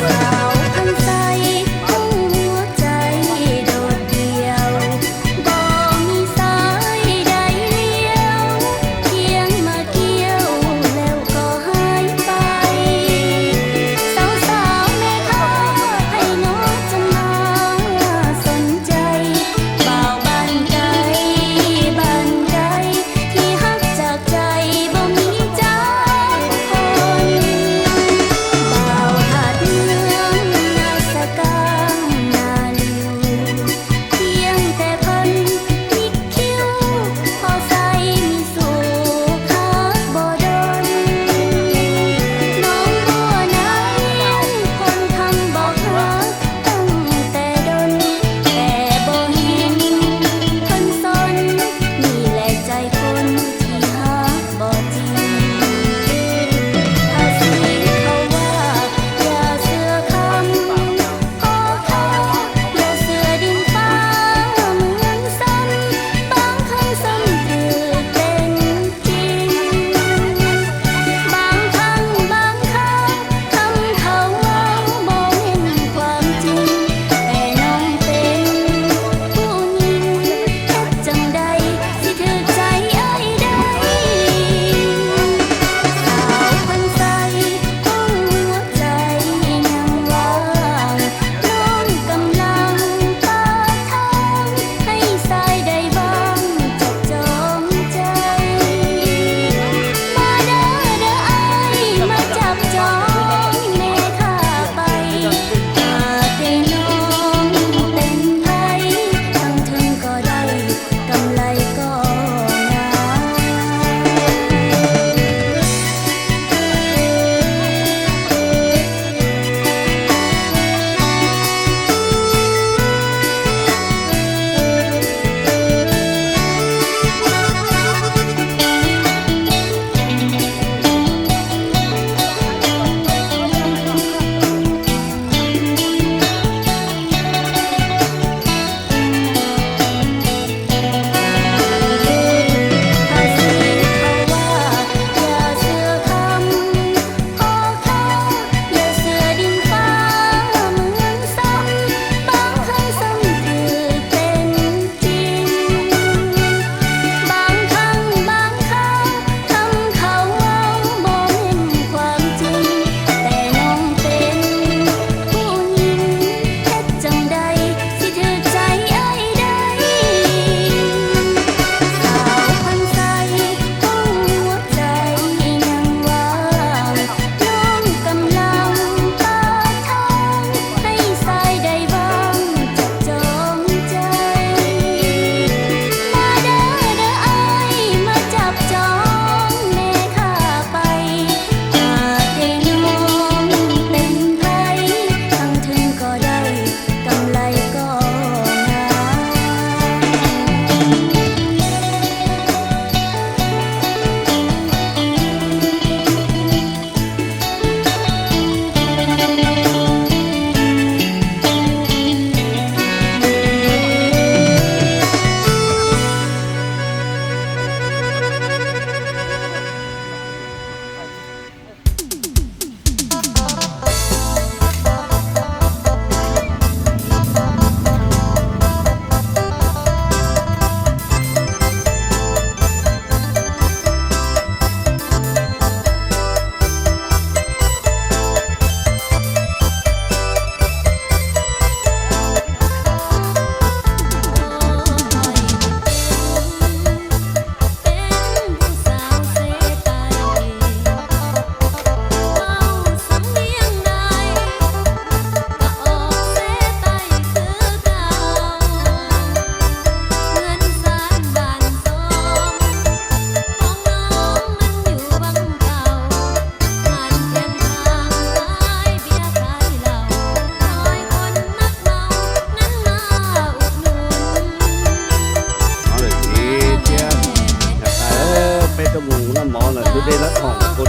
สาวพรรษ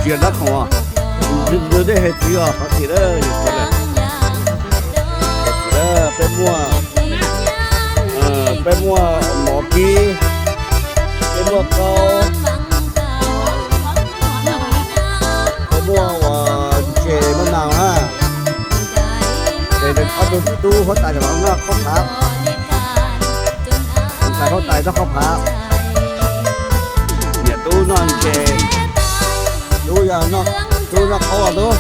chuyện đó không à đưa đây hết chưa có gì đó bên mua mỏ kia bên mua câu bên mua chè bên nào ha để được có tu hỗ trợ cho nó không phá phải hỗ trợ nó không phá nhà tu nó chè tu giờ nó khó đó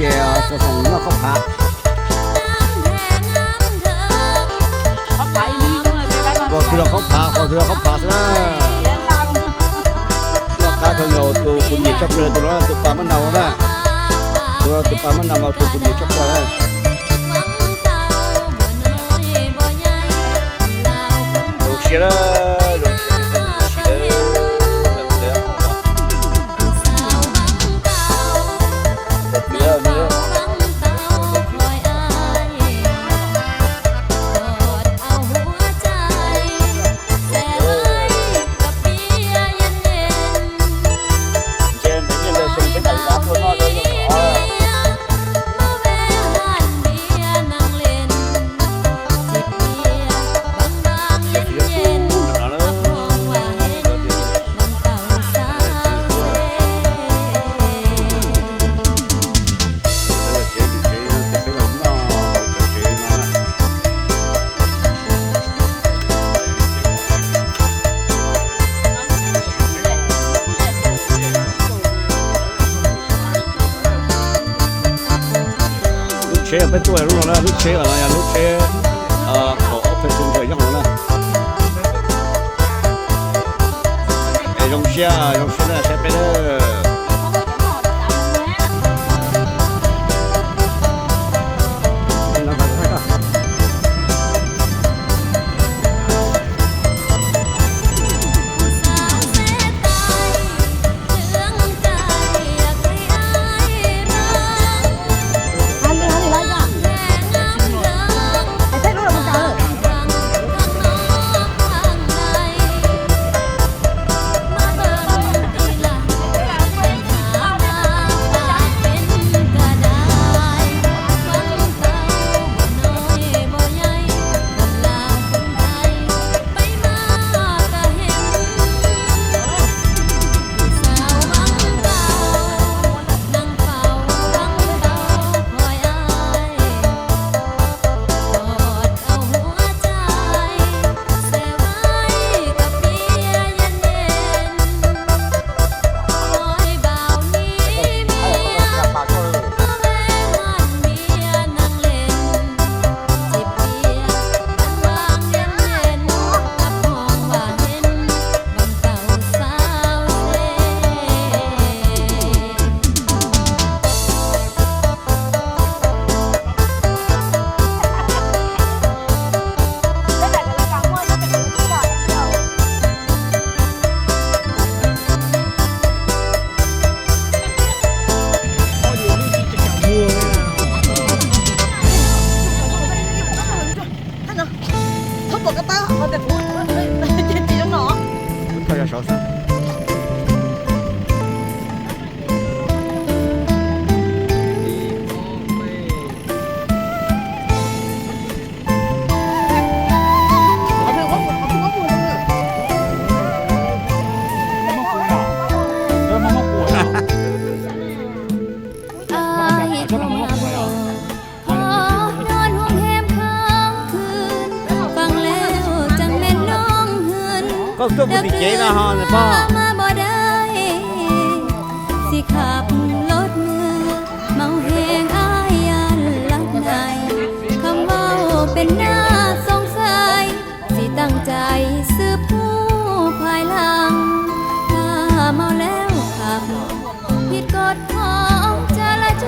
chè cho phòng nó không phá còn thì là không phá nữa nó cá thường nhiều tụ cùng nhiệt chọc rồi tụi nó tụ phá mất nào đó tụ phá mất nào mà tụ cùng nhiệt chọc rồi đấy được xí đó chế ở bên tôi lúc đó lúc chế ở nhà lúc chế có phải dùng thời gian nữa để dùng xe là xe bên cóตัวผู้ที่เจ๊นะฮะเนี่ยพ่อสิขับรถเมื่อเมาแหงอายยันลักในคำเมาเป็นหน้าสงสัยสิตั้งใจสืบผู้ภายหลังถ้าเมาแล้วขับผิดกฎของจราจ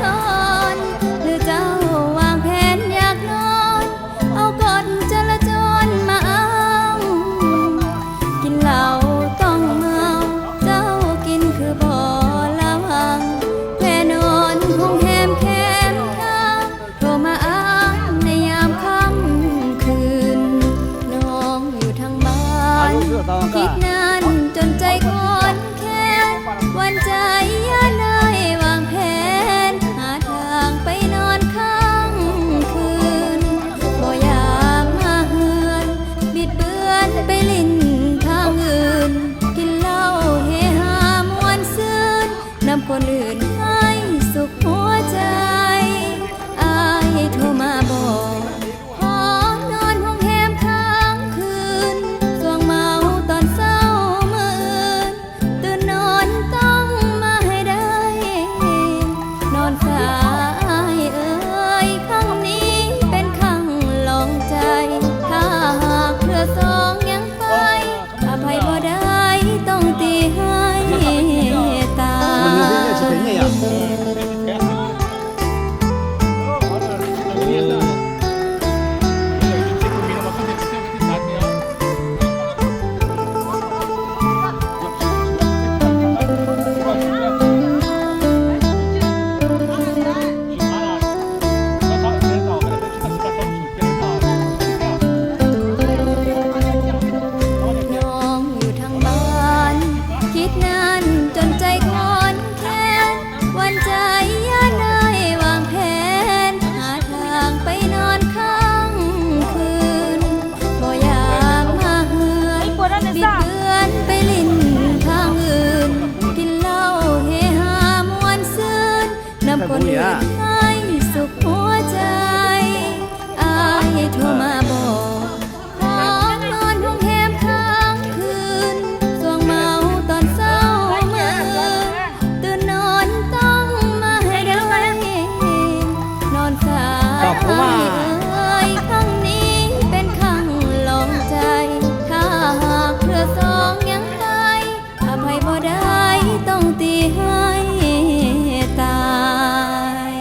รหรือเจ้าวางแผนอยากนอนเอากฎจราจรมาอ้างกินเหล้าต้องเมาเจ้ากินคือบ่ละวังแค่นอนคงแหมแคมข้างโทรมาอ้างในยามค่ำคืนน้องอยู่ทางบ้านคิดนานจนใจคอนแค้นวันใจ เนี่ย ให้สุขหัวใจอายโทรมาบอกขอนอนห้องแฮมค้างคืนสวงเมาตอนเศร้ามือตื่นนอนต้องมาให้ได้นอนสาย ขอบคุณมาก เอ้ยครั้งนี้เป็นครั้งลองใจถ้าหากเธอสองยังไงอภัยบ่ได้ต้องตีให้ตาย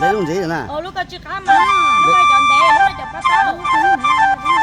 lấy đúng gì nè Lúc có chữ cá mà, lúc có chọn đề, lúc có chọn bắt tao.